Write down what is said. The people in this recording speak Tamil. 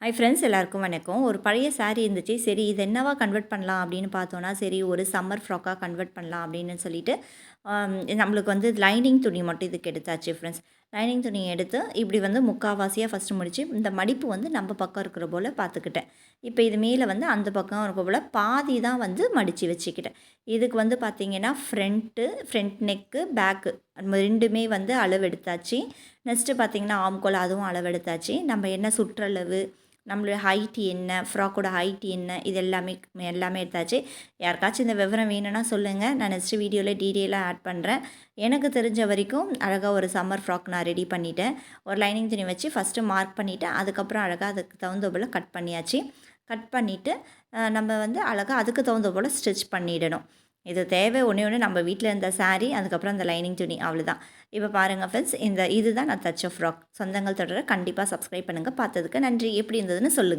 ஹாய் ஃப்ரெண்ட்ஸ், எல்லாருக்கும் வணக்கம். ஒரு பழைய சாரீ இருந்துச்சு. சரி இது என்னவா கன்வெர்ட் பண்ணலாம் அப்படின்னு பார்த்தோன்னா, சரி ஒரு சம்மர் ஃப்ராக்காக கன்வெர்ட் பண்ணலாம் அப்படின்னு சொல்லிட்டு நம்மளுக்கு வந்து லைனிங் துணி மட்டும் இதுக்கு எடுத்தாச்சு ஃப்ரெண்ட்ஸ். லைனிங் துணி எடுத்து இப்படி வந்து முக்கால்வாசியாக ஃபஸ்ட்டு முடித்து இந்த மடிப்பு வந்து நம்ம பக்கம் இருக்கிற போல் பார்த்துக்கிட்டேன். இப்போ இது மேலே வந்து அந்த பக்கம் இருக்க போல் பாதி தான் வந்து மடித்து வச்சுக்கிட்டேன். இதுக்கு வந்து பார்த்திங்கன்னா ஃப்ரண்ட் நெக்கு, பேக்கு ரெண்டுமே வந்து அளவு எடுத்தாச்சு. நெக்ஸ்ட்டு பார்த்திங்கன்னா ஆம்கோல், அதுவும் அளவு எடுத்தாச்சு. நம்ம என்ன சுற்றளவு, நம்மளுடைய ஹைட் என்ன, ஃப்ராக்கோட ஹைட் என்ன, இது எல்லாமே எடுத்தாச்சு. யாருக்காச்சும் இந்த விவரம் வேணும்னா சொல்லுங்கள், நான் நெக்ஸ்ட் வீடியோவில் டீட்டெயிலாக ஆட் பண்ணுறேன். எனக்கு தெரிஞ்ச வரைக்கும் அழகாக ஒரு சம்மர் ஃப்ராக் நான் ரெடி பண்ணிட்டேன். ஒரு லைனிங் துணி வச்சு ஃபஸ்ட்டு மார்க் பண்ணிவிட்டேன். அதுக்கப்புறம் அழகாக அதுக்கு தகுந்த போல் கட் பண்ணியாச்சு. கட் பண்ணிவிட்டு நம்ம வந்து அழகாக அதுக்கு தகுந்த போல் ஸ்டிச் பண்ணிடணும். இது தேவை ஒன்று நம்ம வீட்டில் இருந்த சாரீ, அதுக்கப்புறம் அந்த லைனிங் துணி, அவ்வளோதான். இப்போ பாருங்கள் ஃப்ரெண்ட்ஸ், இதுதான் நான் தச்ச ஃப்ராக். சொந்தங்கள் தொடர கண்டிப்பாக சப்ஸ்கிரைப் பண்ணுங்கள். பார்த்ததுக்கு நன்றி. எப்படி இருந்ததுன்னு சொல்லுங்கள்.